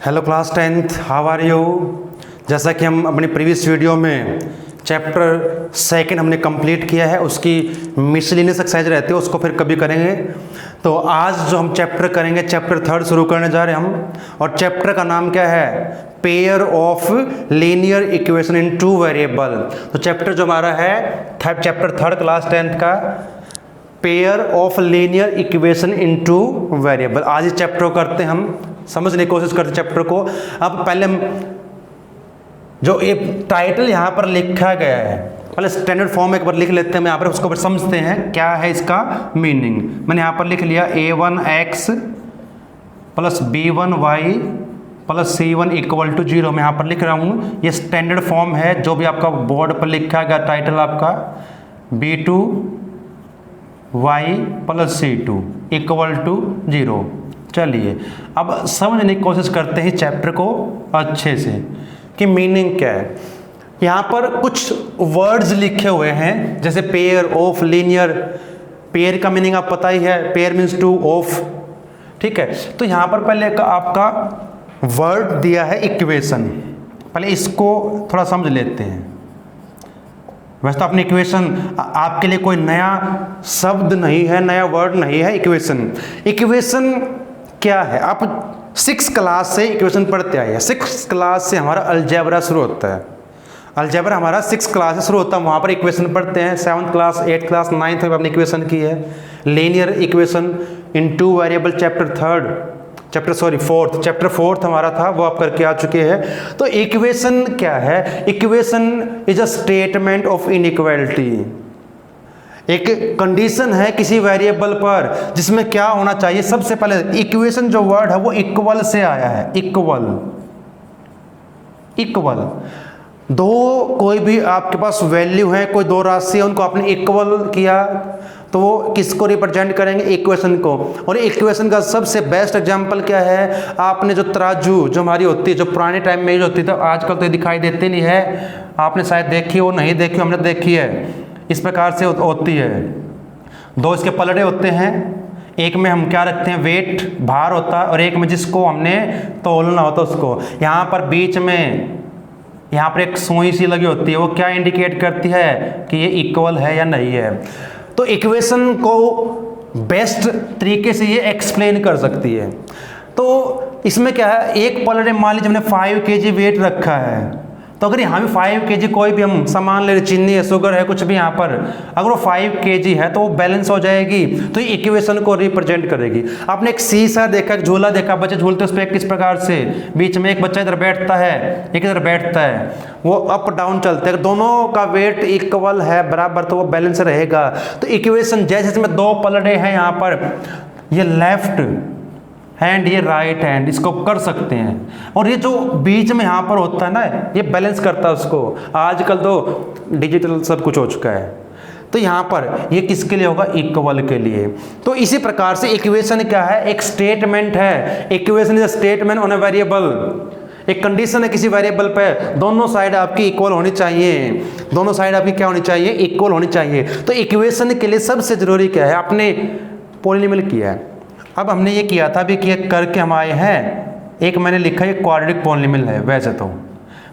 Hello class 10th, how are you. जैसा कि हम अपनी प्रीवियस वीडियो में चैप्टर सेकंड हमने कंप्लीट किया है, उसकी मिसलिनियस एक्सरसाइज रहती है उसको फिर कभी करेंगे। तो आज जो हम चैप्टर करेंगे, चैप्टर थर्ड शुरू करने जा रहे हैं हम, और चैप्टर का नाम क्या है, pair of linear equation in two variable. तो चैप्टर जो हमारा है चैप्टर थर्ड क्लास 10th का, pair of linear equation in two variable. आज इस चैप्टर को करते हैं हम, समझने की कोशिश करते हैं चैप्टर को। अब पहले हम जो एक टाइटल यहाँ पर लिखा गया है, पहले स्टैंडर्ड फॉर्म एक बार लिख लेते हैं हम यहाँ पर, उसको फिर समझते हैं क्या है इसका मीनिंग। मैंने यहाँ पर लिख लिया a1x plus b1y plus c1 equal to 0। मैं यहाँ पर लिख रहा हूँ, ये स्टैंडर्ड फॉर्म है जो भी आपका बोर्ड पर लिखा गया टाइटल आपका, b2y plus c2 equal to 0। चलिए अब समझने की कोशिश करते हैं चैप्टर को अच्छे से कि मीनिंग क्या है। यहाँ पर कुछ वर्ड्स लिखे हुए हैं, जैसे पेयर ऑफ लीनियर। पेयर का मीनिंग आप पता ही है, पेयर मीन्स टू ऑफ, ठीक है। तो यहाँ पर पहले आपका वर्ड दिया है इक्वेशन, पहले इसको थोड़ा समझ लेते हैं। वैसे तो अपनी इक्वेशन आपके लिए कोई नया शब्द नहीं है, नया वर्ड नहीं है। इक्वेशन क्या है, आप 6th क्लास से इक्वेशन पढ़ते आए हैं। 6th क्लास से हमारा अलजेब्रा शुरू होता है। अलजेब्रा हमारा 6th क्लास से शुरू होता है, वहाँ पर इक्वेशन पढ़ते हैं। 7th class, 8th class, 9th में आपने इक्वेशन की है। Linear equation in two variable chapter fourth हमारा था, वो आप करके आ चुके हैं। तो इक्वेशन क्या है, equation is a statement of inequality. एक कंडीशन है किसी वेरिएबल पर जिसमें क्या होना चाहिए। सबसे पहले इक्वेशन जो वर्ड है वो इक्वल से आया है, इक्वल। दो कोई भी आपके पास वैल्यू है, कोई दो राशि है, उनको आपने इक्वल किया तो वो किसको रिप्रेजेंट करेंगे, इक्वेशन को। और इक्वेशन का सबसे बेस्ट एग्जांपल क्या है, आपने जो तराजू जो हमारी होती है, जो पुराने टाइम में यूज होती थी, तो आजकल तो दिखाई देती नहीं है, आपने शायद देखी हो, नहीं देखी, हमने देखी है। इस प्रकार से होती है, दो इसके पलड़े होते हैं, एक में हम क्या रखते हैं, वेट, भार होता है, और एक में जिसको हमने तोलना होता है उसको। यहाँ पर बीच में यहाँ पर एक सुई सी लगी होती है, वो क्या इंडिकेट करती है कि ये इक्वल है या नहीं है। तो इक्वेशन को बेस्ट तरीके से ये एक्सप्लेन कर सकती है। तो इसमें क्या है, एक पलड़े मान लीजिए हमने 5 kg वेट रखा है, तो अगर यहाँ भी 5 kg कोई भी हम सामान ले, चीनी है, शुगर है, कुछ भी यहाँ पर, अगर वो 5 kg है तो वो बैलेंस हो जाएगी, तो ये इक्वेशन को रिप्रेजेंट करेगी। आपने एक शीशा देखा, एक झूला देखा, बच्चे झूलते उस पर किस प्रकार से, बीच में एक बच्चा इधर बैठता है, एक इधर बैठता है, वो अप डाउन चलते हैं, दोनों का वेट इक्वल है, बराबर, तो वो बैलेंस रहेगा। तो इक्वेशन जैसे इसमें दो पलड़े हैं, यहाँ पर ये लेफ्ट हैंड, ये राइट हैंड, इसको कर सकते हैं। और ये जो बीच में यहाँ पर होता है ना, ये बैलेंस करता है उसको। आजकल तो डिजिटल सब कुछ हो चुका है, तो यहाँ पर ये किसके लिए होगा, इक्वल के लिए। तो इसी प्रकार से इक्वेशन क्या है, एक स्टेटमेंट है। Equation is a statement on a variable. एक कंडीशन है किसी वेरिएबल पे, दोनों साइड आपकी इक्वल होनी चाहिए, दोनों साइड आपकी क्या होनी चाहिए, इक्वल होनी चाहिए। तो इक्वेशन के लिए सबसे जरूरी क्या है, आपने पॉलिनोमियल किया है। अब हमने ये किया था अभी कि करके हम आए हैं, एक मैंने लिखा है क्वाड्रेटिक पॉलिनोमियल है। वैसे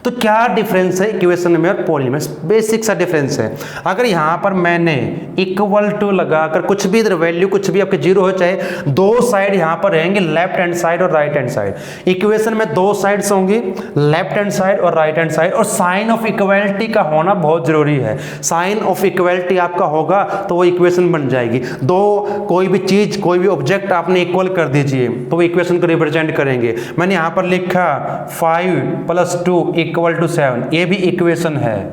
तो क्या डिफरेंस है इक्वेशन में और पॉलिनोमियल, बेसिक सा डिफरेंस है। अगर यहाँ पर मैंने इक्वल टू लगाकर कुछ भी इधर वैल्यू कुछ भी आपके 0 हो, चाहे दो साइड यहाँ पर रहेंगे, लेफ्ट हैंड साइड और राइट हैंड साइड। इक्वेशन में दो साइड्स होंगी, लेफ्ट हैंड साइड और राइट हैंड साइड, और साइन ऑफ इक्वलिटी का होना बहुत जरूरी है। साइन ऑफ इक्वलिटी आपका होगा तो वो इक्वेशन बन जाएगी। दो कोई भी चीज, कोई भी ऑब्जेक्ट आपने इक्वल कर दीजिए तो वो इक्वेशन को रिप्रेजेंट करेंगे। मैंने यहाँ पर लिखा 5 + 2 इक्वल टू 7, ये भी इक्वेशन है,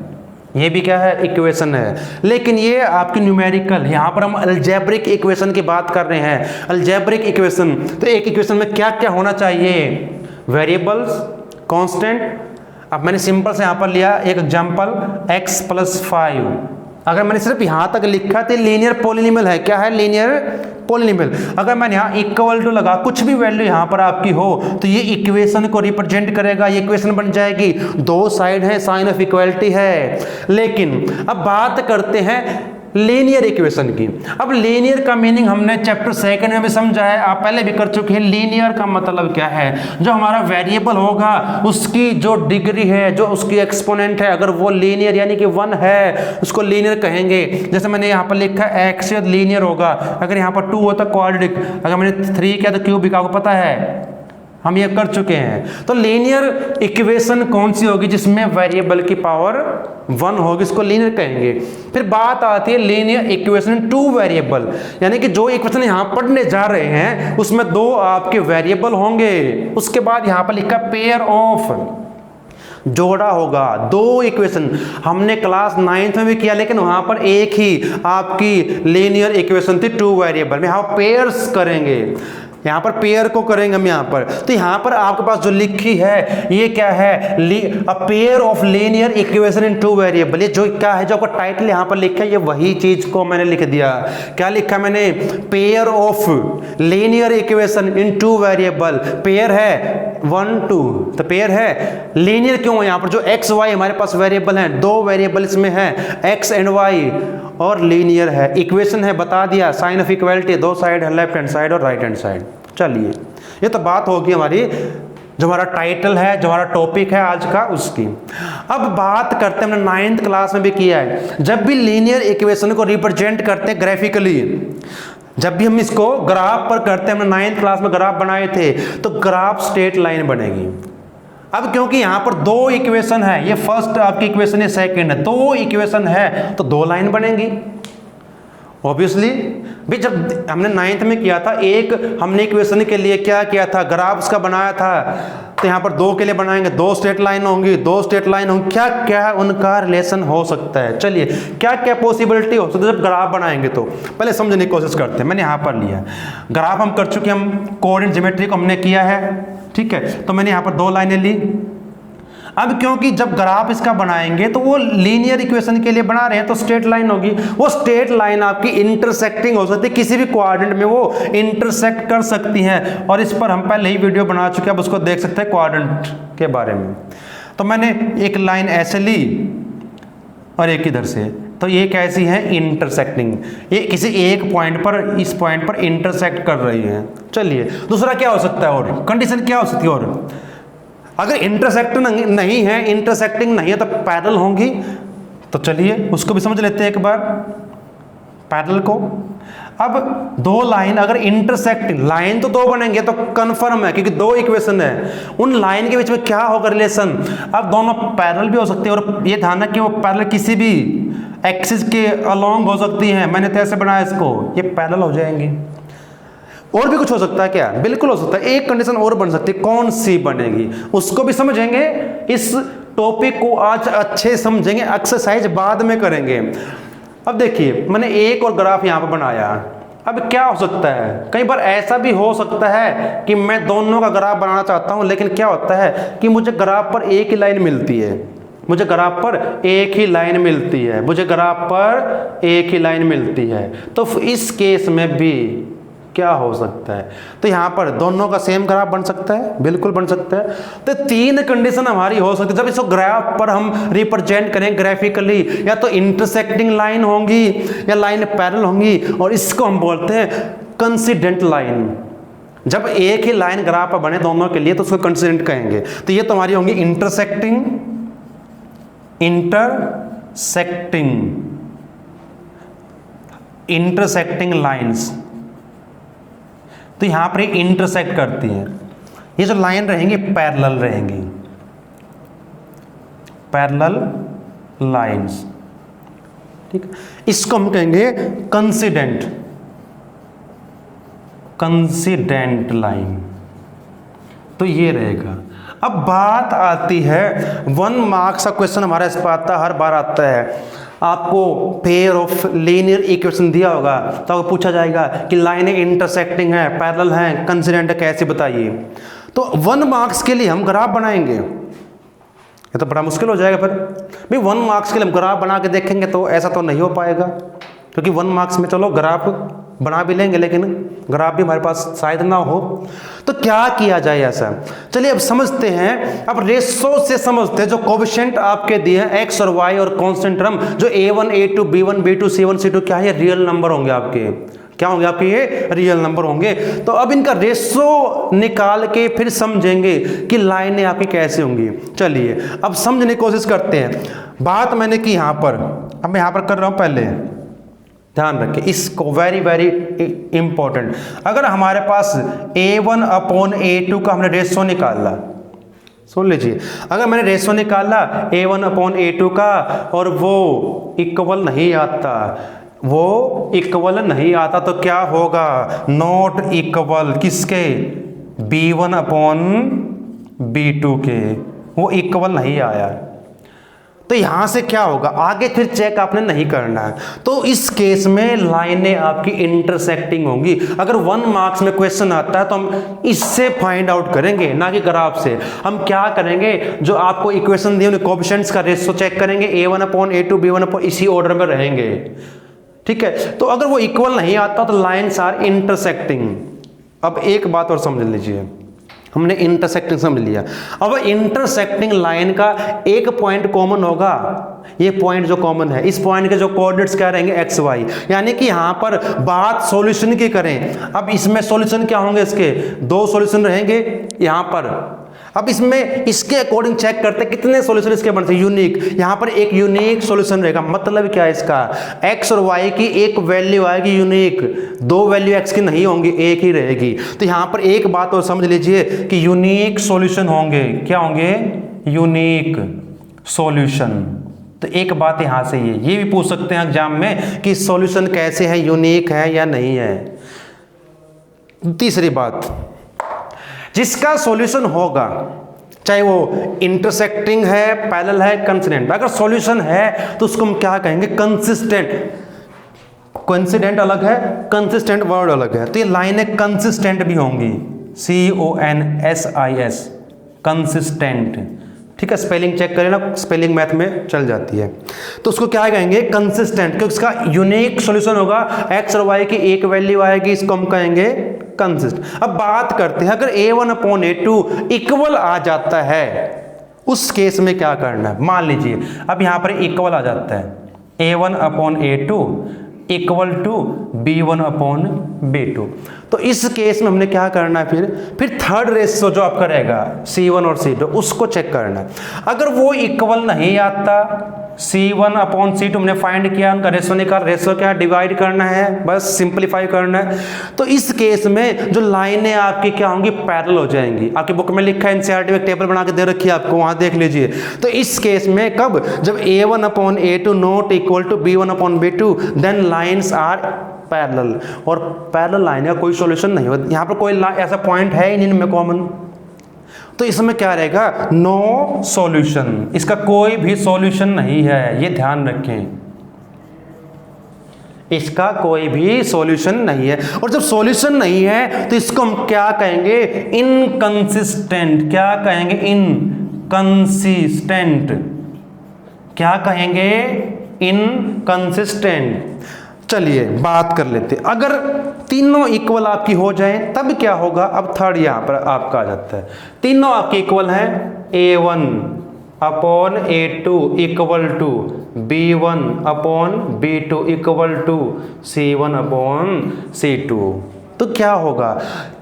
ये भी क्या है, इक्वेशन है। लेकिन ये आपकी न्यूमेरिकल, यहाँ पर हम अलजेब्रिक इक्वेशन की बात कर रहे हैं। अलजेब्रिक इक्वेशन, तो एक इक्वेशन में क्या क्या होना चाहिए, वेरिएबल्स, कांस्टेंट। अब मैंने सिंपल से यहाँ पर लिया एक एग्जांपल, x + 5। अगर मैंने सिर्फ यहाँ तक लिखा तो लीनियर पॉलिनोमियल है। क्या है, लीनियर पॉलिनोमियल। अगर मैंने यहाँ इक्वल टू लगा, कुछ भी वैल्यू यहाँ पर आपकी हो, तो ये इक्वेशन को रिप्रेजेंट करेगा, ये इक्वेशन बन जाएगी। दो साइड है, साइन ऑफ इक्वलिटी है। लेकिन अब बात करते हैं लीनियर इक्वेशन की। अब लीनियर का मीनिंग हमने चैप्टर 2 में भी समझा है, आप पहले भी कर चुके हैं। लीनियर का मतलब क्या है, जो हमारा वेरिएबल होगा उसकी जो डिग्री है, जो उसकी एक्सपोनेंट है, अगर वो लीनियर यानी कि 1 है उसको लीनियर कहेंगे। जैसे मैंने यहाँ पर लिखा है एक्स लीनियर होगा, अगर यहाँ पर 2 होता क्वाड्रेटिक, अगर मैंने 3 किया तो क्यूबिक, आपको पता है, हम ये कर चुके हैं। तो लीनियर इक्वेशन कौन सी होगी, जिसमें वेरिएबल की पावर 1 होगी, इसको लीनियर कहेंगे। फिर बात आती है लीनियर इक्वेशन 2 वेरिएबल, यानी कि जो इक्वेशन यहां पढ़ने जा रहे हैं उसमें 2 आपके वेरिएबल होंगे। उसके बाद यहां पर लिखा पेयर ऑफ, जोड़ा होगा 2 इक्वेशन। हमने क्लास 9th में भी किया, लेकिन वहां पर एक ही आपकी लीनियर इक्वेशन थी 2 वेरिएबल में। हम पेयर्स करेंगे, यहाँ पर पेयर को करेंगे हम यहाँ पर। तो यहाँ पर आपके पास जो लिखी है ये क्या है, a pair of linear equation in 2 variable. ये जो क्या है, जो आपका टाइटल यहाँ पर लिखा है, ये वही चीज को मैंने लिख दिया। क्या लिखा मैंने, pair of linear equation in 2 variable. Pair है 1 2, तो पेयर है लीनियर क्यों है, यहाँ पर जो एक्स वाई हमारे पास वेरिएबल हैं, 2 वेरिएबल इसमें है एक्स एंड वाई, और लीनियर है। इक्वेशन है, बता दिया, साइन ऑफ इक्वलिटी, 2 साइड है, लेफ्ट हैंड साइड और राइट हैंड साइड। चलिए, ये तो बात होगी हमारी, जो हमारा टाइटल है, जो हमारा टॉपिक है आज का, उसकी। अब बात करते हैं, हमने 9th क्लास में भी किया है, जब भी लीनियर इक्वेशन को रिप्रेजेंट करते हैं ग्राफिकली, जब भी हम इसको ग्राफ पर करते हैं, हमने 9th क्लास में ग्राफ बनाए थे, तो ग्राफ स्ट्रेट लाइन बनेगी। अब क्योंकि यहां पर 2 इक्वेशन है, ये फर्स्ट आपकी इक्वेशन है, सेकंड है, 2 इक्वेशन है, तो 2 लाइन बनेंगी ऑब्वियसली भी। जब हमने 9th में किया था, एक हमने इक्वेशन के लिए क्या किया था, ग्राफ उसका बनाया था, तो यहाँ पर 2 के लिए बनाएंगे, 2 स्ट्रेट लाइन होंगी, 2 स्ट्रेट लाइन होंगी, क्या क्या उनका रिलेशन हो सकता है। चलिए, क्या क्या पॉसिबिलिटी हो सकती है जब ग्राफ बनाएंगे, तो पहले समझने की कोशिश करते हैं। मैंने यहाँ पर लिया ग्राफ, हम कर चुके, हम कोऑर्डिनेट ज्योमेट्री को हमने किया है, ठीक है। तो मैंने यहाँ पर 2 लाइनें ली। अब क्योंकि जब ग्राफ इसका बनाएंगे तो वो लीनियर इक्वेशन के लिए बना रहे हैं, तो स्ट्रेट लाइन होगी, वो स्ट्रेट लाइन आपकी इंटरसेक्टिंग हो सकती है, किसी भी क्वाड्रेंट में वो इंटरसेक्ट कर सकती है, और इस पर हम पहले ही वीडियो बना चुके हैं, अब उसको देख सकते हैं क्वाड्रेंट के बारे में। तो मैंने एक लाइन ऐसे ली और एक इधर से, तो ये कैसी है, इंटरसेक्टिंग, ये किसी एक पॉइंट पर, इस पॉइंट पर इंटरसेक्ट कर रही है। चलिए, दूसरा क्या हो सकता है, और कंडीशन क्या हो सकती है, और अगर इंटरसेक्टिंग नहीं है, इंटरसेक्टिंग नहीं है तो पैरेलल होंगी। तो चलिए उसको भी समझ लेते हैं एक बार, पैरेलल को। अब 2 लाइन अगर इंटरसेक्टिंग, लाइन तो 2 बनेंगे तो कंफर्म है, क्योंकि 2 इक्वेशन है, उन लाइन के बीच में क्या होगा रिलेशन। अब दोनों पैरेलल भी हो सकते हैं, और ये ध्यान रखिए वो पैरेलल किसी भी एक्सिस के अलोंग हो सकती हैं। मैंने तो ऐसे बनाया इसको, ये पैरेलल हो जाएंगी। और भी कुछ हो सकता है क्या, बिल्कुल हो सकता है। एक कंडीशन और बन सकती है, कौन सी बनेगी उसको भी समझेंगे। इस टॉपिक को आज अच्छे समझेंगे, एक्सरसाइज बाद में करेंगे। अब देखिए, मैंने एक और ग्राफ यहाँ पर बनाया। अब क्या हो सकता है, कई बार ऐसा भी हो सकता है कि मैं दोनों का ग्राफ बनाना चाहता हूँ, लेकिन क्या होता है कि मुझे ग्राफ पर एक ही लाइन मिलती है, मुझे ग्राफ पर एक ही लाइन मिलती है, मुझे ग्राफ पर एक ही लाइन मिलती है। तो इस केस में भी क्या हो सकता है, तो यहाँ पर दोनों का सेम ग्राफ बन सकता है, बिल्कुल बन सकता है। तो 3 कंडीशन हमारी हो सकती है जब इसको ग्राफ पर हम रिप्रेजेंट करें ग्राफिकली, या तो इंटरसेक्टिंग लाइन होंगी या लाइन पैरेलल होंगी, और इसको हम बोलते हैं कंसिडेंट लाइन। जब एक ही लाइन ग्राफ पर बने दोनों के लिए तो उसको कंसिडेंट कहेंगे। तो ये तुम्हारी होंगी इंटरसेक्टिंग लाइंस। तो यहां पर इंटरसेक्ट करती हैं, ये जो लाइन रहेंगी पैरेलल रहेंगी, पैरेलल लाइंस, ठीक है। इसको हम कहेंगे कंसिडेंट लाइन। तो ये रहेगा। अब बात आती है 1 मार्क्स का क्वेश्चन हमारा इस पर आता, हर बार आता है। आपको पेयर ऑफ लीनियर इक्वेशन दिया होगा तो आपको पूछा जाएगा कि लाइनें इंटरसेक्टिंग है, पैरेलल हैं, कंसिडेंट है, कैसे बताइए। तो 1 मार्क्स के लिए हम ग्राफ बनाएंगे, ये तो बड़ा मुश्किल हो जाएगा फिर भाई। 1 मार्क्स के लिए हम ग्राफ बना के देखेंगे तो ऐसा तो नहीं हो पाएगा, क्योंकि 1 मार्क्स में चलो ग्राफ बना भी लेंगे लेकिन ग्राफ भी हमारे पास शायद ना हो। तो क्या किया जाए ऐसा, चलिए अब समझते हैं। अब रेशो से समझते हैं, जो कोएफिशिएंट आपके दिए हैं एक्स और वाई और कांस्टेंट टर्म, जो a1 a2 b1 b2 c1 c2 क्या है, रियल नंबर होंगे आपके, क्या होंगे आपके, ये रियल नंबर होंगे। तो अब इनका रेशो निकाल के फिर समझेंगे कि लाइनें आपकी कैसे होंगी। चलिए अब समझने की कोशिश करते हैं। बात मैंने की यहाँ पर, अब मैं यहाँ पर कर रहा हूँ, पहले ध्यान रखें इसको, वेरी वेरी इंपॉर्टेंट। अगर हमारे पास a1 अपॉन a2 का हमने रेशो निकाला, सुन लीजिए, अगर मैंने रेशो निकाला a1 अपॉन a2 का और वो इक्वल नहीं आता, वो इक्वल नहीं आता तो क्या होगा, नॉट इक्वल किसके, b1 अपॉन b2 के, वो इक्वल नहीं आया। तो यहां से क्या होगा, आगे फिर चेक आपने नहीं करना है। तो इस केस में लाइनें आपकी इंटरसेक्टिंग होंगी। अगर 1 मार्क्स में क्वेश्चन आता है तो हम इससे फाइंड आउट करेंगे, ना कि ग्राफ से। हम क्या करेंगे, जो आपको इक्वेशन दिए उन्हें कोएफिशिएंट्स का रेशो चेक करेंगे, a1 upon a2 b1 upon, इसी ऑर्डर में रहेंगे, ठीक है। तो अगर वो इक्वल नहीं आता तो लाइन्स आर इंटरसेक्टिंग। अब एक बात और समझ लीजिए, हमने इंटरसेक्टिंग समझ लिया, अब इंटरसेक्टिंग लाइन का एक पॉइंट कॉमन होगा, ये पॉइंट जो कॉमन है, इस पॉइंट के जो कोऑर्डिनेट्स क्या रहेंगे, एक्स वाई, यानी कि यहां पर बात सॉल्यूशन की करें। अब इसमें सॉल्यूशन क्या होंगे, इसके 2 सॉल्यूशन रहेंगे यहां पर। अब इसमें इसके अकॉर्डिंग चेक करते हैं कितने सॉल्यूशन इसके बनते हैं, यूनिक, यहां पर एक यूनिक सॉल्यूशन रहेगा। मतलब क्या है इसका, एक्स और वाई की एक वैल्यू आएगी यूनिक, 2 वैल्यू एक्स की नहीं होंगी, एक ही रहेगी। तो यहां पर एक बात और समझ लीजिए कि यूनिक सॉल्यूशन होंगे, क्या होंगे, यूनिक सॉल्यूशन। तो एक बात यहां से ये भी पूछ सकते हैं एग्जाम में कि सॉल्यूशन कैसे है, यूनिक है या नहीं है। तीसरी बात, जिसका सॉल्यूशन होगा, चाहे वो इंटरसेक्टिंग है, पैरेलल है, कंसिस्टेंट, अगर सॉल्यूशन है तो उसको हम क्या कहेंगे, कंसिस्टेंट। कोइंसिडेंट अलग है, कंसिस्टेंट वर्ड अलग है। तो ये लाइनें कंसिस्टेंट भी होंगी, CONSIS, कंसिस्टेंट, ठीक है। स्पेलिंग चेक करें ना, स्पेलिंग मैथ में चल जाती है। तो उसको क्या कहेंगे, कंसिस्टेंट, क्योंकि उसका यूनिक सॉल्यूशन होगा, एक्स और वाई की एक वैल्यू आएगी, इसको हम कहेंगे कंसिस्टेंट। अब बात करते हैं, अगर a1 अपॉन a2 इक्वल आ जाता है, उस केस में क्या करना है। मान लीजिए अब यहां पर इक्वल आ जाता है, a1 upon a2 equal to b1 upon b2। तो इस केस में हमने क्या करना है, फिर थर्ड रेशो जो आपका रहेगा c1 और c2, उसको चेक करना है। अगर वो इक्वल नहीं आता, c1 अपॉन c2 हमने फाइंड किया, उनका रेशो निकाल, रेशो क्या डिवाइड करना है, बस सिंप्लीफाई करना है। तो इस केस में जो लाइनें आपकी क्या होंगी, पैरेलल हो जाएंगी। आपकी बुक में लिखा है, एनसीईआरटी में टेबल बना के दे रखी है आपको, वहां देख लीजिए। तो इस केस में कब, जब a1 upon a2 not equal to b1 upon b2, then lines are parallel. और पैरेलल लाइन का कोई सॉल्यूशन नहीं होता, यहाँ पर कोई ऐसा पॉइंट है ही नहीं इनमें कॉमन, तो इसमें क्या रहेगा, नो सॉल्यूशन, इसका कोई भी सॉल्यूशन नहीं है, ये ध्यान रखें, इसका कोई भी सॉल्यूशन नहीं है। और जब सॉल्यूशन नहीं है तो इसको हम क्या कहेंगे, इनकंसिस्टेंट। क्या कहेंगे, इनकंसिस्टेंट, क्या कहेंगे, इनकंसिस्टेंट। चलिए बात कर लेते, अगर तीनों इक्वल आपकी हो जाए तब क्या होगा। अब थर्ड यहां पर आपका आ जाता है, तीनों आपके इक्वल हैं, a1 upon a2 equal to b1 upon b2 equal to c1 upon c2। तो क्या होगा,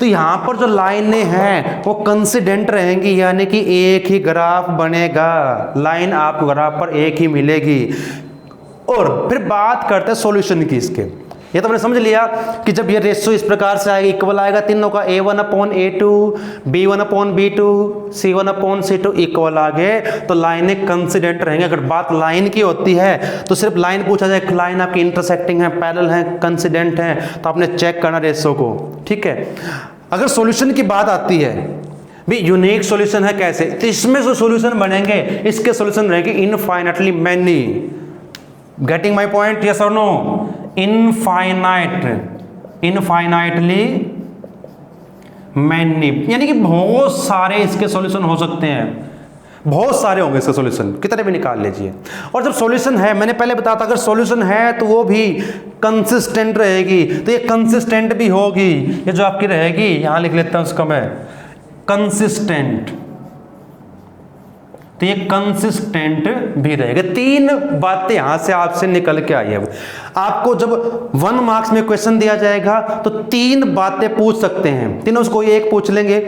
तो यहां पर जो लाइनें हैं वो कंसिडेंट रहेंगी, यानी कि एक ही ग्राफ बनेगा, लाइन आपको ग्राफ पर एक ही मिलेगी। और फिर बात करते हैं सॉल्यूशन की इसके। ये तो हमने समझ लिया कि जब ये रेशियो इस प्रकार से आएगा, इक्वल आएगा तीनों का, a1 upon a2 b1 upon b2 c1 upon c2 equal आ गए, तो लाइनें कंसिडेंट रहेंगे। अगर बात लाइन की होती है तो सिर्फ लाइन पूछा जाए, लाइन आपकी इंटरसेक्टिंग है, पैरेलल है, कंसिडेंट है, तो आपने चेक करना रेशियो को, ठीक है। अगर सॉल्यूशन की बात आती है, भी यूनिक सॉल्यूशन है कैसे, तो इसमें जो सॉल्यूशन बनेंगे, इसके सॉल्यूशन रहेंगे infinitely many. Getting my point, yes और नो, इनफाइनाइटली मैनी, यानी कि बहुत सारे इसके सॉल्यूशन हो सकते हैं। बहुत सारे होंगे इसके सॉल्यूशन, कितने भी निकाल लीजिए। और जब सॉल्यूशन है, मैंने पहले बताया था अगर सॉल्यूशन है तो वो भी कंसिस्टेंट रहेगी, तो ये कंसिस्टेंट भी होगी, ये जो आपकी रहेगी यहां लिख लेता हूं उसका मैं, कंसिस्टेंट, तो ये कंसिस्टेंट भी रहेगा। तीन बातें यहां से आपसे निकल के आई है। आपको जब 1 मार्क्स में क्वेश्चन दिया जाएगा तो तीन बातें पूछ सकते हैं, तीनों उसको एक पूछ लेंगे,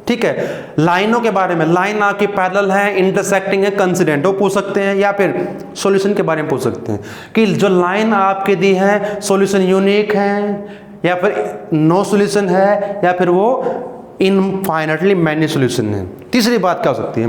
ठीक है। लाइनों के बारे में, लाइन आपकी पैरेलल है, इंटरसेक्टिंग है, कंसिडेंट, वो पूछ सकते हैं, या फिर सॉल्यूशन के बारे में पूछ सकते हैं कि जो लाइन आपके दी है सॉल्यूशन यूनिक है या फिर नो सॉल्यूशन है या फिर वो इनफाइनाइटली मैनी सॉल्यूशन है। तीसरी बात क्या हो सकती है,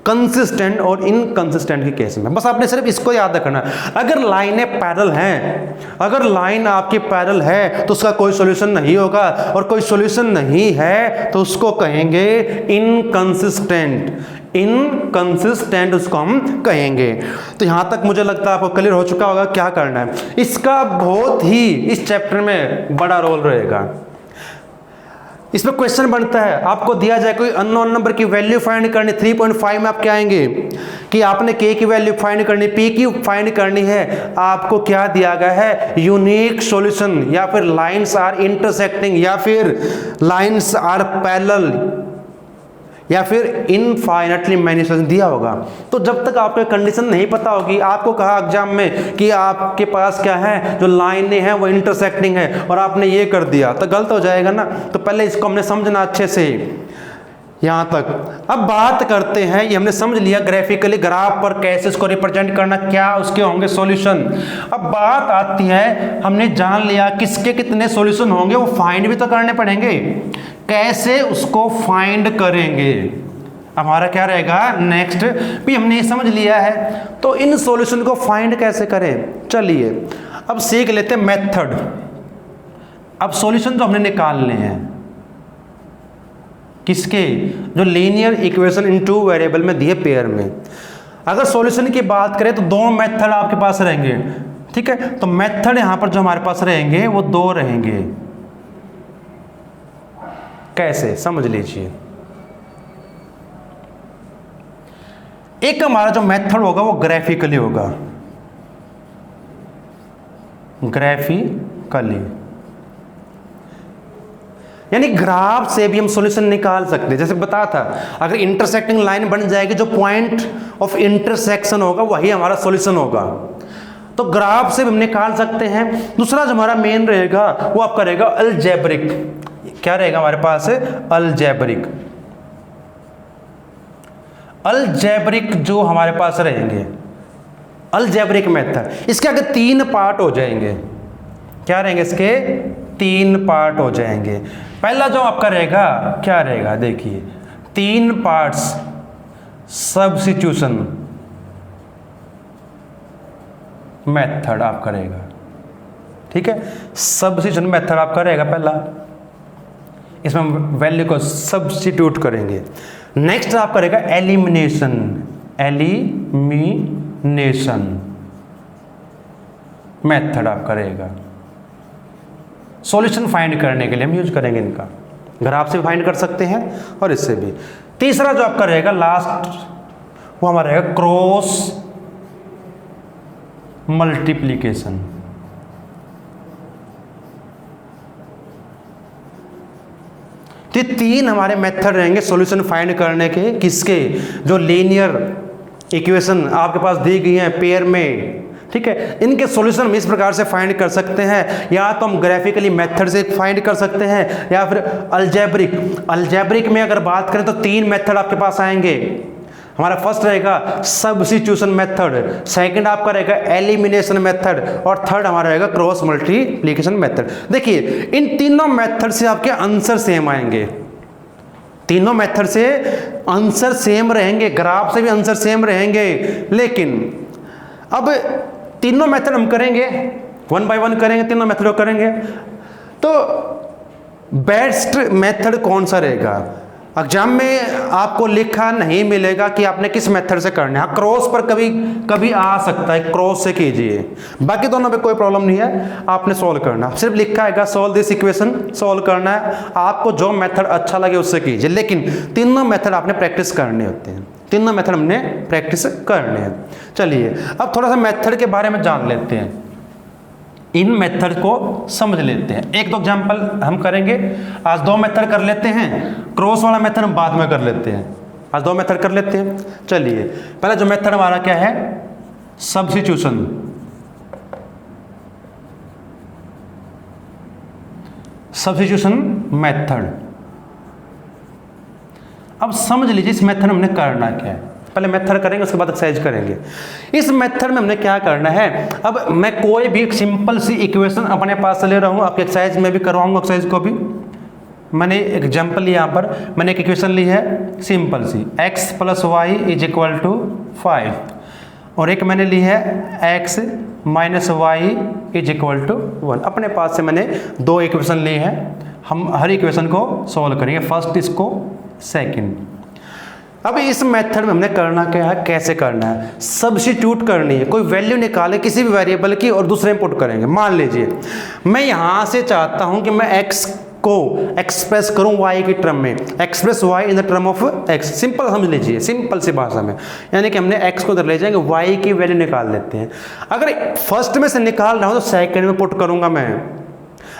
कंसिस्टेंट और इनकंसिस्टेंट के केस में। बस आपने सिर्फ इसको याद रखना, अगर लाइनें पैरेलल हैं, अगर लाइन आपकी पैरेलल है तो उसका कोई सॉल्यूशन नहीं होगा, और कोई सॉल्यूशन नहीं है तो उसको कहेंगे इनकंसिस्टेंट, इनकंसिस्टेंट उसको हम कहेंगे। तो यहां तक मुझे लगता है आपको क्लियर हो चुका होगा क्या करना है। इसका बहुत ही इस चैप्टर में बड़ा रोल रहेगा। इसमें क्वेश्चन बनता है, आपको दिया जाए कोई अननोन नंबर की वैल्यू फाइंड करनी, 3.5 में आप क्या आएंगे कि आपने k की वैल्यू फाइंड करनी, p की फाइंड करनी है, आपको क्या दिया गया है, यूनिक सॉल्यूशन, या फिर लाइंस आर इंटरसेक्टिंग, या फिर लाइंस आर पैरेलल, या फिर इनफाइनाइटली मैनी सॉल्यूशन दिया होगा। तो जब तक आपको कंडीशन नहीं पता होगी, आपको कहा एग्जाम में कि आपके पास क्या है, जो लाइनें हैं वो इंटरसेक्टिंग है, और आपने ये कर दिया तो गलत हो जाएगा ना। तो पहले इसको हमने समझना अच्छे से यहाँ तक। अब बात करते हैं, ये हमने समझ लिया ग्राफिकली, ग्राफ पर कैसे इसको रिप्रेजेंट करना, क्या उसके होंगे सॉल्यूशन। अब बात आती है, हमने जान लिया किसके कितने सॉल्यूशन होंगे, वो फाइंड भी तो करने पड़ेंगे, कैसे उसको फाइंड करेंगे। हमारा क्या रहेगा नेक्स्ट, भी हमने ये समझ लिया है, तो इन सॉल्यूशन को फाइंड कैसे करें। चलिए अब सीख लेते हैं मेथड। अब सॉल्यूशन जो हमने निकालने हैं किसके, जो लीनियर इक्वेशन इन 2 वेरिएबल में दिए पेयर में। अगर सॉल्यूशन की बात करें तो 2 मेथड आपके पास रहेंगे, ठीक है। तो मेथड यहां पर जो हमारे पास रहेंगे वो 2 रहेंगे। कैसे, समझ लीजिए। एक हमारा जो मेथड होगा वो ग्राफिकली होगा, ग्राफिकली, यानी ग्राफ से भी हम सॉल्यूशन निकाल सकते हैं। जैसे बताया था, अगर इंटरसेक्टिंग लाइन बन जाएगी, जो पॉइंट ऑफ इंटरसेक्शन होगा वही हमारा सॉल्यूशन होगा, तो ग्राफ से भी हम निकाल सकते हैं। दूसरा जो हमारा मेन रहेगा वो आपका रहेगा अलजेब्रिक। क्या रहेगा हमारे पास, अलजेब्रिक। अलजेब्रिक जो हमारे पास रहेंगे, अलजेब्रिक मेथड, इसके अगर 3 पार्ट हो जाएंगे। क्या रहेंगे इसके, 3 पार्ट हो जाएंगे। पहला जो आपका रहेगा क्या रहेगा, देखिए 3 पार्ट्स, सब्स्टिट्यूशन मेथड आपका रहेगा, ठीक है। सब्स्टिट्यूशन मेथड आपका रहेगा पहला, इसमें हम वैल्यू को सब्स्टिट्यूट करेंगे। नेक्स्ट आपका रहेगा एलिमिनेशन, एलिमिनेशन मेथड आपका रहेगा। सॉल्यूशन फाइंड करने के लिए हम यूज करेंगे इनका, ग्राफ से भी फाइंड कर सकते हैं और इससे भी। तीसरा जो आपका रहेगा लास्ट, वो हमारा रहेगा क्रॉस मल्टीप्लिकेशन। तो ये 3 हमारे मेथड रहेंगे सॉल्यूशन फाइंड करने के, किसके, जो लीनियर इक्वेशन आपके पास दी गई है पेयर में, ठीक है। इनके सॉल्यूशन हम इस प्रकार से फाइंड कर सकते हैं, या तो हम ग्राफिकली मेथड से फाइंड कर सकते हैं, या फिर अलजेब्रिक। अलजेब्रिक में अगर बात करें तो 3 मेथड आपके पास आएंगे। हमारा फर्स्ट रहेगा सब्स्टिट्यूशन मेथड, सेकंड आपका रहेगा एलिमिनेशन मेथड, और थर्ड हमारा रहेगा क्रॉस मल्टीप्लिकेशन मेथड। देखिए इन तीनों मेथड से आपके आंसर सेम आएंगे, तीनों मेथड से आंसर सेम रहेंगे, ग्राफ से भी आंसर सेम रहेंगे। लेकिन अब तीनों मेथड हम करेंगे, 1 बाय 1 करेंगे, तीनों मेथड को करेंगे, तो बेस्ट मेथड कौन सा रहेगा। एग्जाम में आपको लिखा नहीं मिलेगा कि आपने किस मेथड से करना है। हाँ, क्रॉस पर कभी कभी आ सकता है, क्रॉस से कीजिए, बाकी दोनों पे कोई प्रॉब्लम नहीं है। आपने सॉल्व करना, सिर्फ लिखा है सॉल्व दिस इक्वेशन, सॉल्व करना है। आपको जो मेथड अच्छा लगे उससे कीजिए, लेकिन तीनों मेथड आपने प्रैक्टिस करने होते हैं, तीनों मेथड हमने प्रैक्टिस करने हैं। चलिए अब थोड़ा सा मेथड के बारे में जान लेते हैं, इन मेथड को समझ लेते हैं। एक दो एग्जांपल हम करेंगे, आज 2 मेथड कर लेते हैं, क्रॉस वाला मेथड हम बाद में कर लेते हैं। आज 2 मेथड कर लेते हैं। चलिए पहला जो मेथड हमारा क्या है, सब्स्टिट्यूशन। Substitution method. अब समझ लीजिए इस मेथड में हमने करना क्या है। पहले मेथड करेंगे उसके बाद एक्सरसाइज करेंगे। इस मेथड में हमने क्या करना है, अब मैं कोई भी एक सिंपल सी इक्वेशन अपने पास से ले रहा हूं, आपके एक्सरसाइज में भी करवाऊंगा। एक्सरसाइज को भी मैंने एग्जांपल लिया, यहाँ पर मैंने एक इक्वेशन ली है सिंपल सी, x + y = 5, और एक मैंने ली है x - y = 1। अपने पास से मैंने 2 इक्वेशन ली है, हम हर इक्वेशन को सॉल्व करेंगे, फर्स्ट इसको सेकंड। अब इस मेथड में हमने करना क्या है, कैसे करना है, सब्स्टिट्यूट करनी है। कोई वैल्यू निकाले किसी भी वेरिएबल की और दूसरे में पुट करेंगे। मान लीजिए मैं यहाँ से चाहता हूँ कि मैं x को एक्सप्रेस करूं y की टर्म में, express y in the term of x। Simple समझ लीजिए, सिंपल सी भाषा में, यानी कि हमने x को इधर ले जाएंगे, y की वैल्यू निकाल लेते हैं। अगर फर्स्ट में से निकाल रहा हूं तो सेकंड में पुट करूंगा मैं,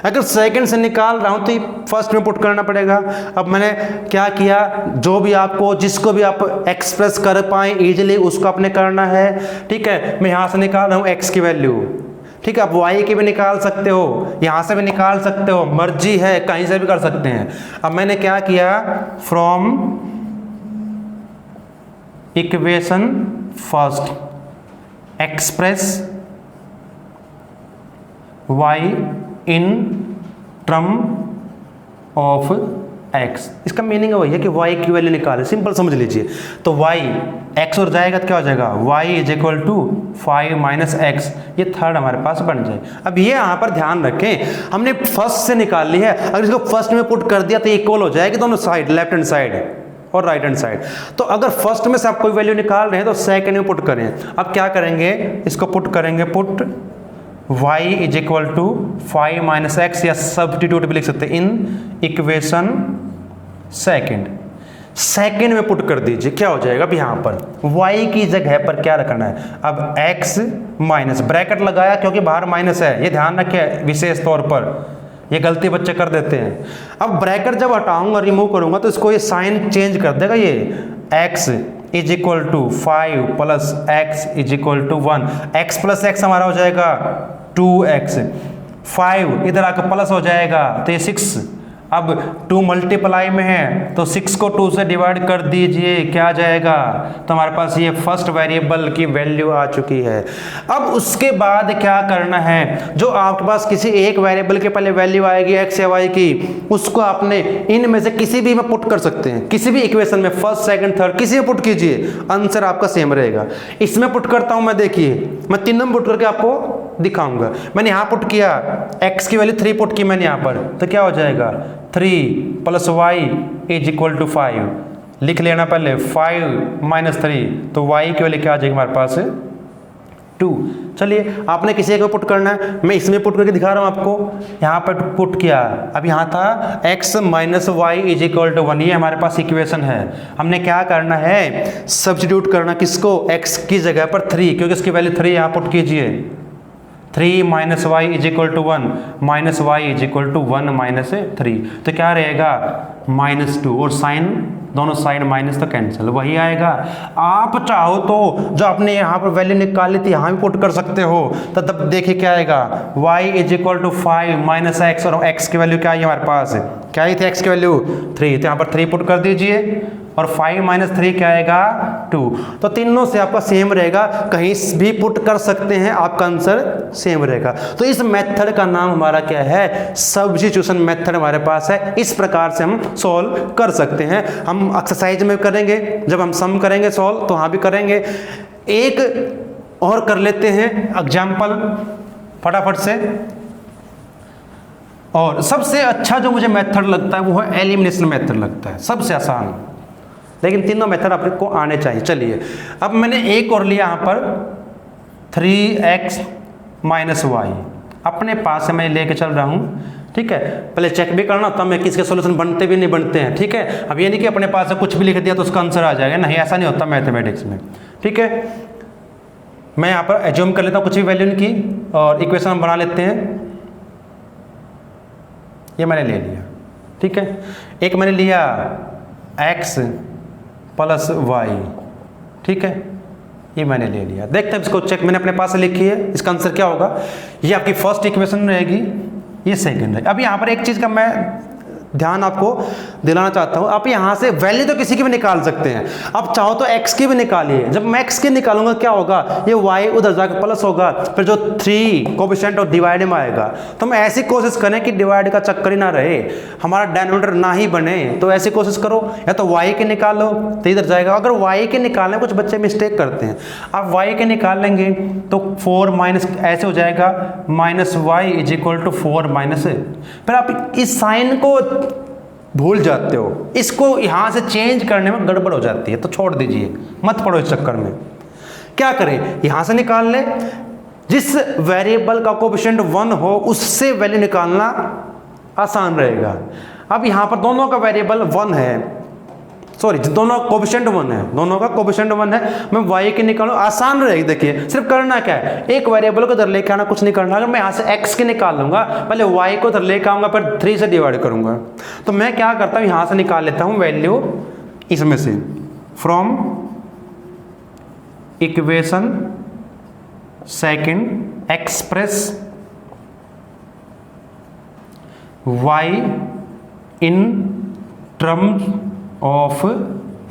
अगर सेकंड से निकाल रहा हूं तो फर्स्ट में पुट करना पड़ेगा। अब मैंने क्या किया, जो भी आपको जिसको भी आप एक्सप्रेस कर पाए इजीली उसको आपने करना है। ठीक है, मैं यहां से निकाल रहा हूं x की वैल्यू, ठीक है, आप y की भी निकाल सकते हो, यहां से भी निकाल सकते हो, मर्जी है, कहीं से भी कर सकते हैं। अब मैंने क्या किया, from equation first express y in term of x। इसका मीनिंग वही है कि y की वैल्यू निकाले, सिंपल समझ लीजिए। तो y x और जाएगा तो क्या हो जाएगा, y = 5 - x, ये थर्ड हमारे पास बन जाए। अब ये यहाँ पर ध्यान रखें, हमने फर्स्ट से निकाल ली है, अगर इसको फर्स्ट में पुट कर दिया तो इक्वल हो जाएगी दोनों साइड, लेफ्ट हैंड साइड और राइट हैंड साइड। तो अगर फर्स्ट में से आप कोई वैल्यू निकाल रहे हैं तो सेकंड में पुट करें। अब क्या करेंगे, इसको पुट करेंगे, पुट y = 5 - x, या सब्स्टिट्यूट भी लिख सकते हैं, इन इक्वेशन सेकंड में पुट कर दीजिए। क्या हो जाएगा, अब यहाँ पर y की जगह पर क्या रखना है, अब x माइनस, ब्रैकेट लगाया क्योंकि बाहर माइनस है, ये ध्यान रखिए विशेष तौर पर, ये गलती बच्चे कर देते हैं। अब ब्रैकेट जब हटाऊंगा, रिमूव करूंगा तो इसको ये साइन चेंज कर देगा, ये x = 5 + x = 1, x + x हमारा हो जाएगा 2x, 5 इधर आकर प्लस हो जाएगा तो ये 6, अब 2 मल्टीप्लाई में है तो 6 को 2 से डिवाइड कर दीजिए, क्या आ जाएगा, तो हमारे पास ये फर्स्ट वेरिएबल की वैल्यू आ चुकी है। अब उसके बाद क्या करना है, जो आपके पास किसी एक वेरिएबल के पहले वैल्यू आएगी x या y की, उसको आपने इनमें से किसी भी में पुट कर सकते हैं, किसी भी इक्वेशन में, फर्स्ट सेकंड थर्ड किसी में पुट कीजिए, आंसर आपका सेम रहेगा। इसमें पुट करता हूं मैं, देखिए मैं तीनों में पुट करके आपको दिखाऊंगा। मैंने यहाँ पुट किया, x की वैल्यू 3 पुट की मैंने यहाँ पर, तो क्या हो जाएगा, 3 + y = 5, लिख लेना पहले, 5 - 3, तो y की वैल्यू क्या आ जाएगी हमारे पास, 2। चलिए आपने किसी एक में पुट करना है, मैं इसमें पुट करके दिखा रहा हूँ आपको। यहाँ पर पुट किया, अब यहाँ था x - y = 1, ये हमारे पास इक्वेशन है। हमने क्या करना है, सब्स्टिट्यूट करना, किसको, x की जगह पर 3, क्योंकि इसकी वैल्यू 3 यहाँ पुट कीजिए, 3 - y = 1 - y = 1 - 3, तो क्या रहेगा, -2, और साइन दोनों साइड माइनस तो कैंसिल, वही आएगा। आप चाहो तो जो आपने यहाँ पर वैल्यू निकाली थी यहाँ भी पुट कर सकते हो, तो तब देखिए क्या आएगा, y = 5 - x, और x की वैल्यू क्या आई हमारे पास, क्या आई थी x की वैल्यू 3, तो यहाँ पर 3 पुट कर दीजिए, और 5 - 3 क्या आएगा, 2। तो तीनों से आपका सेम रहेगा, कहीं भी पुट कर सकते हैं, आपका आंसर सेम रहेगा। तो इस मेथड का नाम हमारा क्या है, सब्स्टिट्यूशन मेथड हमारे पास है। इस प्रकार से हम सॉल्व कर सकते हैं। हम एक्सरसाइज में करेंगे, जब हम सम करेंगे सॉल्व तो वहाँ भी करेंगे। एक और कर लेते हैं एग्जाम्पल फटाफट से। और सबसे अच्छा जो मुझे मेथड लगता है वो है एलिमिनेशन मेथड लगता है, सबसे आसान, लेकिन तीनों मेथड आपको आने चाहिए। चलिए अब मैंने एक और लिया यहाँ पर 3x - y, अपने पास से मैं लेके चल रहा हूँ ठीक है, पहले चेक भी करना तब मैं किसके सॉल्यूशन बनते भी नहीं बनते हैं। ठीक है, अब ये नहीं कि अपने पास से कुछ भी लिख दिया तो उसका आंसर आ जाएगा, नहीं ऐसा नहीं होता मैथमेटिक्स में। ठीक है, मैं यहाँ पर एज्यूम कर लेता हूँ कुछ भी वैल्यू इनकी और इक्वेशन हम बना लेते हैं। ये मैंने ले लिया। ठीक है, एक मैंने लिया x प्लस वाई। ठीक है, ये मैंने ले लिया। देखते हैं इसको चेक, मैंने अपने पास से लिखी है, इसका आंसर क्या होगा। ये आपकी फर्स्ट इक्वेशन रहेगी, ये सेकंड है। अब यहाँ पर एक चीज़ का मैं ध्यान आपको दिलाना चाहता हूँ, आप यहाँ से वैल्यू तो किसी की भी निकाल सकते हैं। आप चाहो तो x की भी निकालिए, जब मैं x की निकालूंगा क्या होगा, ये y उधर जाकर प्लस होगा, फिर जो 3 कोएफिशिएंट और डिवाइड में आएगा। तो हम ऐसी कोशिश करें कि डिवाइड का चक्कर ही ना रहे, हमारा डिनोमिनेटर ना ही बने। तो ऐसी कोशिश करो, या तो y के निकालो तो इधर जाएगा। अगर y के निकालने कुछ बच्चे मिस्टेक करते हैं, आप y के निकाल लेंगे तो 4 माइनस ऐसे हो जाएगा, minus y is equal to 4 minus. फिर आप इस साइन को भूल जाते हो, इसको यहां से चेंज करने में गड़बड़ हो जाती है, तो छोड़ दीजिए, मत पड़ो इस चक्कर में। क्या करें, यहां से निकाल ले, जिस वेरिएबल का कोएफिशिएंट 1 हो उससे वैल्यू निकालना आसान रहेगा। अब यहां पर दोनों का वेरिएबल 1 है, सॉरी दोनों का कोएफिशिएंट 1 है, दोनों का कोएफिशिएंट 1 है, मैं y के निकालूं आसान रहेगी। देखिए सिर्फ करना क्या है, एक वेरिएबल को इधर लेके आना, कुछ नहीं करना। अगर मैं यहाँ से x के निकाल लूंगा, पहले y को इधर लेके आऊंगा, फिर 3 से डिवाइड करूंगा। तो मैं क्या करता हूँ, यहाँ से निकाल लेता हूँ वैल्यू इसमें से, from equation second express y in terms of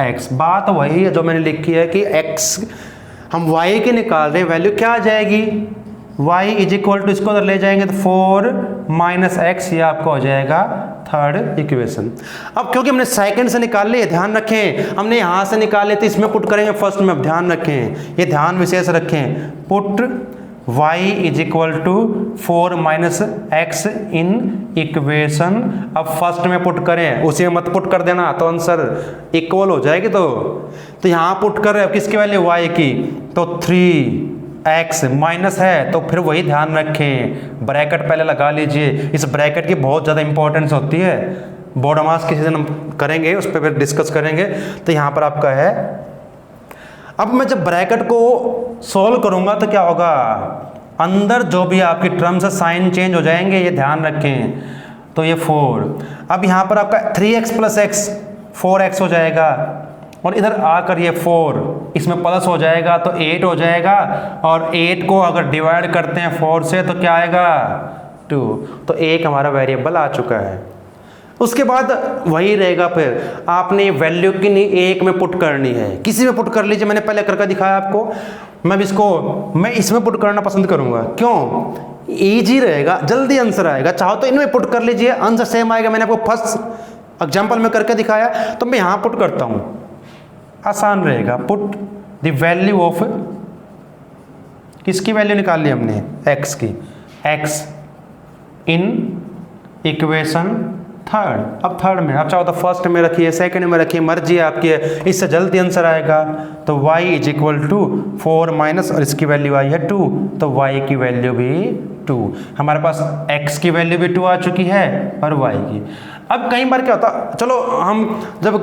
x। बात वही है जो मैंने लिखी है कि x हम y के निकाल रहे हैं, वैल्यू क्या आ जाएगी, y इज इक्वल टू, इसको ले जाएंगे तो 4 माइनस एक्स, ये आपका हो जाएगा थर्ड इक्वेशन। अब क्योंकि हमने सेकंड से निकाल लिए, ध्यान रखें हमने यहाँ से निकाले तो इसमें पुट करेंगे फर्स्ट में। अब ध्यान रखें, ये ध्यान विशेष रखें, put y is equal to 4 minus x in equation. अब फर्स्ट में पुट करें, उसी में मत पुट कर देना, तो आंसर इक्वल हो जाएगी। तो यहाँ पुट कर रहे हैं किसकी वैल्यू, y की, तो 3x माइनस है, तो फिर वही ध्यान रखें, ब्रैकेट पहले लगा लीजिए। इस ब्रैकेट की बहुत ज़्यादा इंपॉर्टेंस होती है, बोर्ड मास किसी दिन हम करेंगे, उस पर फिर डिस्कस करेंगे। तो यहाँ पर आपका है, अब मैं जब ब्रैकेट को सॉल्व करूंगा तो क्या होगा, अंदर जो भी आपकी टर्म्स है साइन चेंज हो जाएंगे, ये ध्यान रखें। तो ये 4, अब यहाँ पर आपका 3x प्लस एक्स 4x हो जाएगा, और इधर आकर ये 4 इसमें प्लस हो जाएगा तो 8 हो जाएगा, और 8 को अगर डिवाइड करते हैं 4 से तो क्या आएगा 2। तो एक हमारा वेरिएबल आ चुका है। उसके बाद वही रहेगा, फिर आपने वैल्यू की नहीं एक में पुट करनी है, किसी में पुट कर लीजिए, मैंने पहले करके दिखाया आपको। मैं इसमें पुट करना पसंद करूंगा, क्यों, इजी रहेगा, जल्दी आंसर आएगा। चाहो तो इनमें पुट कर लीजिए, आंसर सेम आएगा। मैंने आपको फर्स्ट एग्जांपल में करके दिखाया, तो मैं यहाँ पुट करता हूँ, आसान रहेगा। पुट द वैल्यू ऑफ, किसकी वैल्यू निकाल ली हमने, x की, x इन इक्वेशन थर्ड। अब थर्ड में, अब चाहो तो फर्स्ट में रखिए, सेकंड में रखिए, मर्जी आपकी है, इससे जल्दी आंसर आएगा। तो y is equal to 4 minus, और इसकी वैल्यू आई है 2, तो y की वैल्यू भी 2। हमारे पास x की वैल्यू भी 2 आ चुकी है और y की। अब कई बार क्या होता, चलो हम जब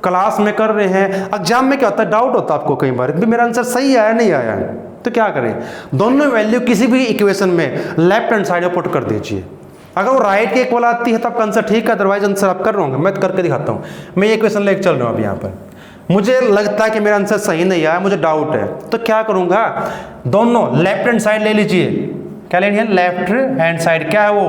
क्लास में कर रहे हैं, एग्जाम में क्या होता है, डाउट होता है आपको कई बार, मेरा आंसर सही आया नहीं आया, तो क्या करें, दोनों वैल्यू किसी भी इक्वेशन में लेफ्ट हैंड साइड में पुट कर दीजिए। अगर वो राइट के इक्वल आती है तो आपका आंसर ठीक है, अदरवाइज आंसर आप कर रहे होंगे। मैं करके दिखाता हूँ, मैं ये इक्वेशन लेके चल रहा हूँ अब यहाँ पर, मुझे लगता है कि मेरा आंसर सही नहीं आया, मुझे डाउट है, तो क्या करूँगा, दोनों लेफ्ट हैंड साइड ले लीजिए। क्या लेनी है, लेफ्ट हैंड साइड, क्या है वो,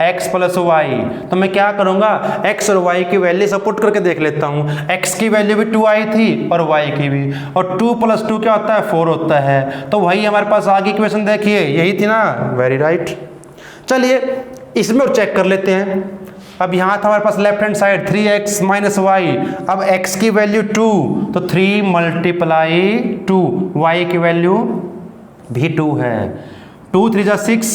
x प्लस वाई। तो मैं क्या करूँगा, x और y की वैल्यू सब पुट करके देख लेता हूँ। x की वैल्यू भी 2 आई थी और y की भी, और 2 प्लस 2 क्या होता है, 4 होता है। तो वही हमारे पास आगे इक्वेशन देखिए, यही थी ना, वेरी राइट। चलिए इसमें और चेक कर लेते हैं। अब यहाँ था हमारे पास left hand side 3x minus Y, अब x की वैल्यू 2, तो 3 मल्टीप्लाई 2, y की वैल्यू भी 2 है, 2 3 जा 6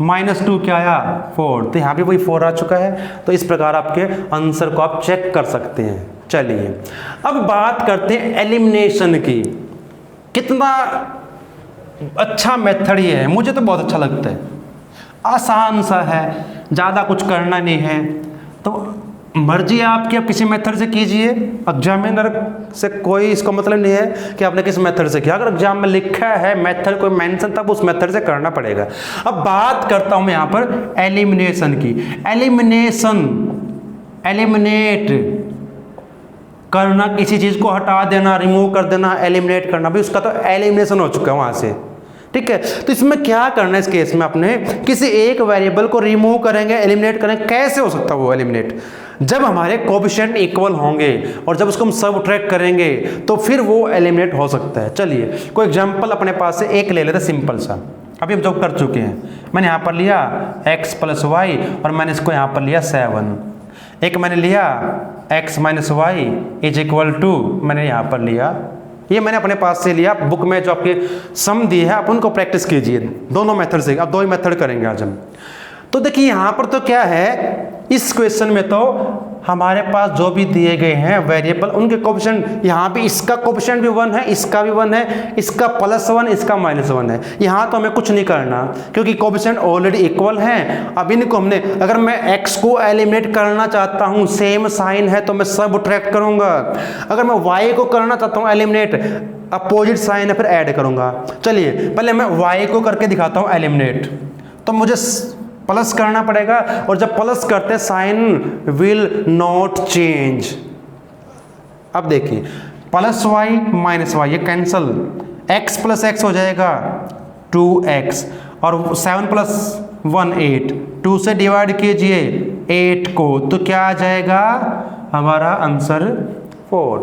माइनस 2 क्या आया 4, तो यहाँ भी वही 4 आ चुका है। तो इस प्रकार आपके आंसर को आप चेक कर सकते हैं। चलिए अब बात करते हैं एलिमिनेशन की। कितना अच्छा मेथड ये है, मुझे तो बहुत अच्छा लगता है। आसान सा है, ज़्यादा कुछ करना नहीं है। तो मर्जी आपकी, आप किसी मेथड से कीजिए, एग्जामिनर से कोई इसका मतलब नहीं है कि आपने किस मेथड से किया। अगर एग्जाम में लिखा है मेथड कोई मेंशन, तब उस मेथड से करना पड़ेगा। अब बात करता हूं मैं यहाँ पर एलिमिनेशन की। एलिमिनेट करना, किसी चीज़ को हटा देना, रिमूव कर देना, एलिमिनेट करना, भी उसका तो एलिमिनेशन हो चुका है वहाँ से, ठीक है। तो इसमें क्या करना है, इस केस में अपने किसी एक वेरिएबल को रिमूव करेंगे, एलिमिनेट करेंगे। कैसे हो सकता है वो एलिमिनेट? जब हमारे कोएफिशिएंट इक्वल होंगे और जब उसको हम सबट्रैक्ट करेंगे तो फिर वो एलिमिनेट हो सकता है। चलिए कोई एग्जांपल अपने पास से एक ले लेते, सिंपल सा। अभी हम जो कर चुके हैं, मैंने यहाँ पर लिया x + y और मैंने इसको यहाँ पर लिया 7। एक मैंने लिया x - y = मैंने यहाँ पर लिया, ये मैंने अपने पास से लिया। बुक में जो आपके सम दिए हैं आप उनको प्रैक्टिस कीजिए दोनों मेथड से। अब दो ही मेथड करेंगे आज हम। तो देखिए यहाँ पर तो क्या है, इस क्वेश्चन में तो हमारे पास जो भी दिए गए हैं वेरिएबल, उनके कोएफिशिएंट, यहाँ भी इसका कोएफिशिएंट भी 1 है, इसका भी 1 है, इसका +1, इसका -1 है। यहाँ तो हमें कुछ नहीं करना क्योंकि कोएफिशिएंट ऑलरेडी इक्वल हैं। अब इनको हमने, अगर मैं x को एलिमिनेट करना चाहता हूँ, सेम साइन है तो मैं सबट्रैक्ट करूँगा। अगर मैं y को करना चाहता हूँ एलिमिनेट, अपोजिट साइन है, फिर ऐड करूँगा। चलिए पहले मैं y को करके दिखाता हूँ एलिमिनेट। तो मुझे प्लस करना पड़ेगा, और जब प्लस करते हैं साइन विल नॉट चेंज। अब देखिए +y - y ये कैंसल, x + x हो जाएगा 2x, और 7 + 1 8, 2 से डिवाइड कीजिए 8 को, तो क्या आ जाएगा हमारा आंसर 4।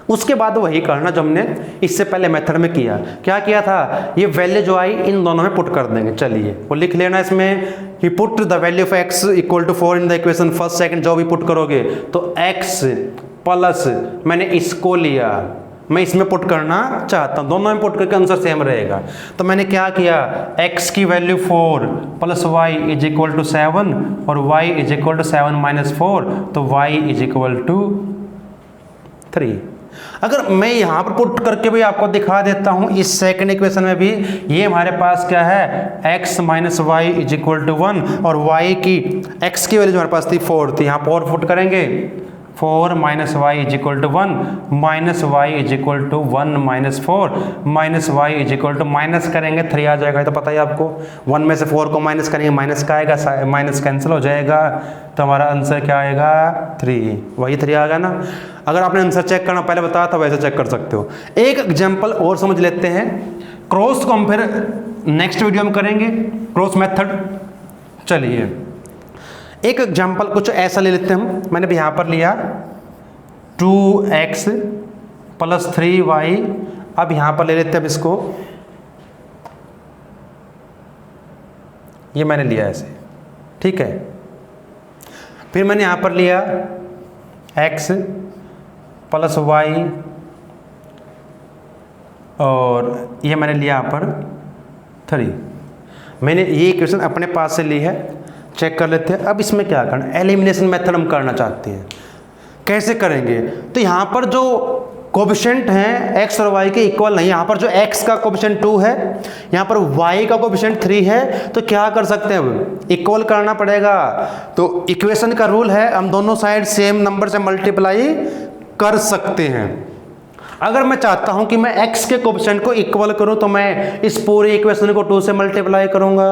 उसके बाद वही करना जो हमने इससे पहले मेथड में किया। क्या किया था, ये वैल्यू जो आई इन दोनों में पुट कर देंगे। चलिए वो लिख लेना इसमें, he put the value of x = 4 in the equation first second. जो भी पुट करोगे तो x प्लस मैंने इसको लिया, मैं इसमें पुट करना चाहता हूँ, दोनों में पुट करके आंसर सेम रहेगा। तो मैंने क्या किया, x की वैल्यू 4 + y = 7 और y = 7 - 4, तो y = 3। अगर मैं यहाँ पर पुट करके भी आपको दिखा देता हूँ, इस सेकंड इक्वेशन में भी ये हमारे पास क्या है, x - y = 1 और y की, x की वैल्यू हमारे पास थी 4 थी, यहाँ पर 4 पुट करेंगे, 4 - y = 1 - y = 1 - 4 - y = माइनस करेंगे 3 आ जाएगा, तो पता ही आपको 1 में से 4 को माइनस करेंगे, माइनस का आएगा, माइनस कैंसिल हो जाएगा, तो हमारा आंसर क्या आएगा 3। वही 3 आ गया ना। अगर आपने आंसर चेक करना पहले बताया था, वैसे चेक कर सकते हो। एक एग्जाम्पल और समझ लेते हैं, क्रॉस को हम फिर नेक्स्ट वीडियो में करेंगे, क्रॉस मेथड। चलिए एक एग्जाम्पल कुछ ऐसा ले लेते हैं हम। मैंने भी यहाँ पर लिया 2x + 3y। अब यहाँ पर ले लेते हैं इसको, ये मैंने लिया ऐसे, ठीक है। फिर मैंने यहाँ पर लिया x + y और ये मैंने लिया यहाँ पर 3। मैंने ये इक्वेशन अपने पास से ली है, चेक कर लेते हैं। अब इसमें क्या करना, एलिमिनेशन मेथड हम करना चाहते हैं, कैसे करेंगे। तो यहाँ पर जो कोएफिशिएंट हैं x और y के इक्वल नहीं, यहाँ पर जो x का कोएफिशिएंट 2 है, यहाँ पर y का कोएफिशिएंट 3 है, तो क्या कर सकते हैं, इक्वल करना पड़ेगा। तो इक्वेशन का रूल है, हम दोनों साइड सेम नंबर से मल्टीप्लाई कर सकते हैं। अगर मैं चाहता हूं कि मैं x के कोएफिशिएंट को इक्वल करूं तो मैं इस पूरे इक्वेशन को 2 से मल्टीप्लाई करूंगा।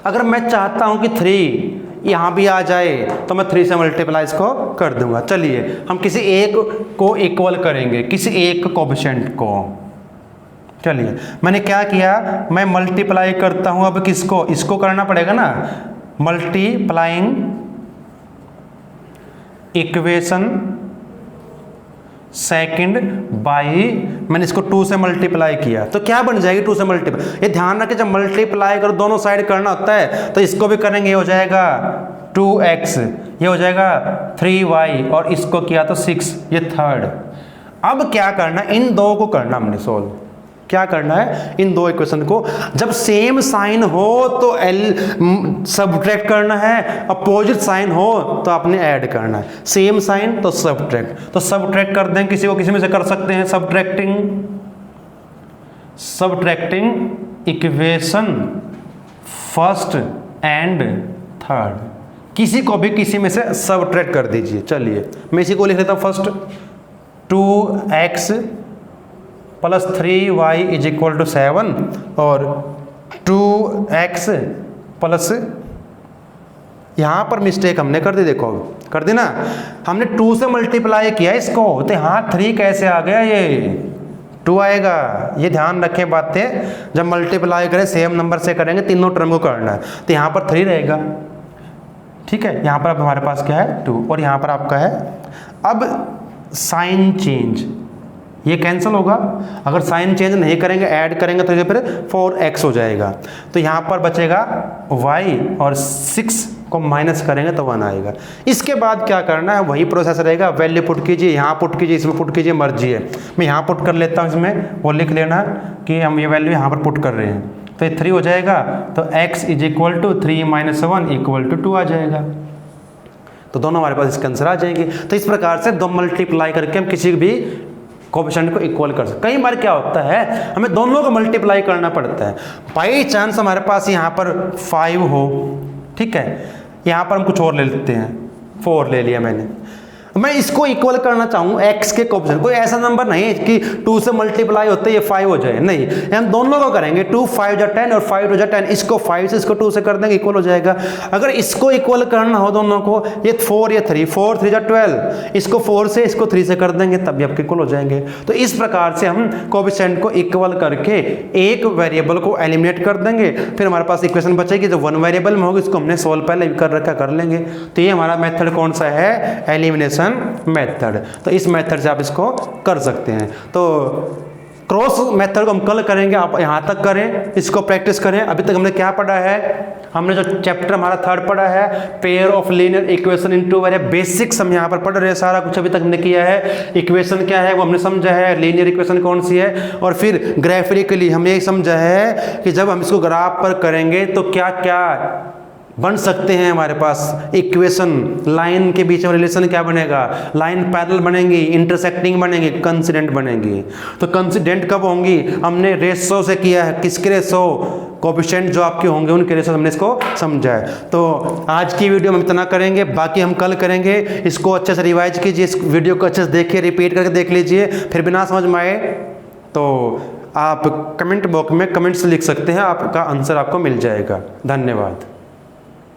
अगर मैं चाहता हूं कि 3 यहाँ भी आ जाए तो मैं 3 से मल्टीप्लाई इसको कर दूंगा। चलिए हम किसी एक को इक्वल करेंगे, किसी एक कोएफिशिएंट को। चलिए मैंने क्या किया, मैं मल्टीप्लाई करता हूं। अब किसको, इसको करना पड़ेगा ना, मल्टीप्लाइंग इक्वेशन सेकंड बाई, मैंने इसको 2 से मल्टीप्लाई किया तो क्या बन जाएगी 2 से मल्टीप्लाई। ये ध्यान रखें, जब मल्टीप्लाई करो दोनों साइड करना होता है तो इसको भी करेंगे, ये हो जाएगा 2x, ये हो जाएगा 3y और इसको किया तो 6, ये थर्ड। अब क्या करना, इन दो को करना हमने सोल्व। क्या करना है, इन दो इक्वेशन को जब सेम साइन हो तो सबट्रैक्ट करना है, अपोजिट साइन हो तो आपने ऐड करना है। सेम साइन तो सबट्रैक्ट, तो सबट्रैक्ट कर दें, किसी को किसी में से कर सकते हैं। Subtracting equation first and third, किसी को भी किसी में से सबट्रैक्ट कर दीजिए। चलिए मैं इसी को लिख लेता हूँ फर्स्ट, 2x + 3y = 7 और 2x प्लस, यहाँ पर मिस्टेक हमने कर दी, देखो कर दी ना, हमने 2 से मल्टीप्लाई किया इसको, तो यहाँ 3 कैसे आ गया, ये 2 आएगा। ये ध्यान रखें बातें, जब मल्टीप्लाई करें सेम नंबर से करेंगे, तीनों टर्म को करना है, तो यहाँ पर 3 रहेगा, ठीक है। यहाँ पर अब हमारे पास क्या है 2 और यहाँ पर आपका है, अब साइन चेंज, ये कैंसिल होगा, अगर साइन चेंज नहीं करेंगे ऐड करेंगे तो ये फिर 4x हो जाएगा, तो यहाँ पर बचेगा y और 6 को माइनस करेंगे तो 1 आएगा। इसके बाद क्या करना है, वही प्रोसेस रहेगा, वैल्यू पुट कीजिए, यहाँ पुट कीजिए, इसमें पुट कीजिए, मर्जी है। मैं यहाँ पुट कर लेता हूँ, इसमें वो लिख लेना कि हम ये वैल्यू यहाँ पर पुट कर रहे हैं, तो ये 3 हो जाएगा, तो x = 3 - 1 = 2 आ जाएगा, तो दोनों हमारे पास इसका आंसर आ जाएंगे। तो इस प्रकार से 2 मल्टीप्लाई करके हम किसी भी कोएफिशिएंट को इक्वल कर सकते। कई बार क्या होता है, हमें दोनों को मल्टीप्लाई करना पड़ता है, बाई चांस हमारे पास यहाँ पर 5 हो, ठीक है, यहाँ पर हम कुछ और ले लेते हैं, 4 ले लिया मैंने, मैं इसको इक्वल करना चाहूँ x के कोएफिशिएंट, कोई ऐसा नंबर नहीं है कि 2 से मल्टीप्लाई होते ये 5 हो जाए, नहीं, हम दोनों को करेंगे, 2 × 5 = 10 और 5 × 2 = 10, इसको 5 से इसको 2 से कर देंगे, इक्वल हो जाएगा। अगर इसको इक्वल करना हो दोनों को, ये 4 ये 3, 4 × 3 = 12, इसको 4 से इसको 3 से कर देंगे, तब भी आपके इक्वल हो जाएंगे। तो इस प्रकार से हम कोएफिशिएंट को इक्वल करके एक वेरिएबल को एलिमिनेट कर देंगे, फिर हमारे पास इक्वेशन बचेगी जो 1 वेरिएबल में होगी, इसको हमने सोल्व पहले कर रखा, कर लेंगे। तो ये हमारा मेथड कौन सा है, एलिमिनेशन मेथड। तो इस मेथड से आप इसको कर सकते हैं। तो क्रॉस मेथड को हम कल करेंगे, आप यहाँ तक करें, इसको प्रैक्टिस करें। अभी तक हमने क्या पढ़ा है, हमने जो चैप्टर हमारा 3rd पढ़ा है, pair of linear equation in 2 variable, basics हम यहाँ पर पढ़ रहे हैं, सारा कुछ अभी तक हमने किया है। इक्वेशन क्या है वो हमने समझा है, लीनियर इक्वेशन कौन सी है, और फिर ग्राफिकली हमने ये समझा है कि जब हम इसको ग्राफ पर करेंगे तो क्या क्या बन सकते हैं हमारे पास इक्वेशन, लाइन के बीच में रिलेशन क्या बनेगा, लाइन पैरेलल बनेंगी, इंटरसेक्टिंग बनेंगी, कंसिडेंट बनेंगी। तो कंसिडेंट कब होंगी, हमने रेशो से किया है, किसके रेशो, कोएफिशिएंट जो आपके होंगे उनके रेशो हमने इसको समझा है। तो आज की वीडियो में इतना करेंगे, बाकी हम कल करेंगे। इसको अच्छे से रिवाइज कीजिए, इस वीडियो को अच्छे से देखिए, रिपीट करके देख लीजिए, फिर बिना समझ में आए तो आप कमेंट बॉक्स में कमेंट्स लिख सकते हैं, आपका आंसर आपको मिल जाएगा। धन्यवाद।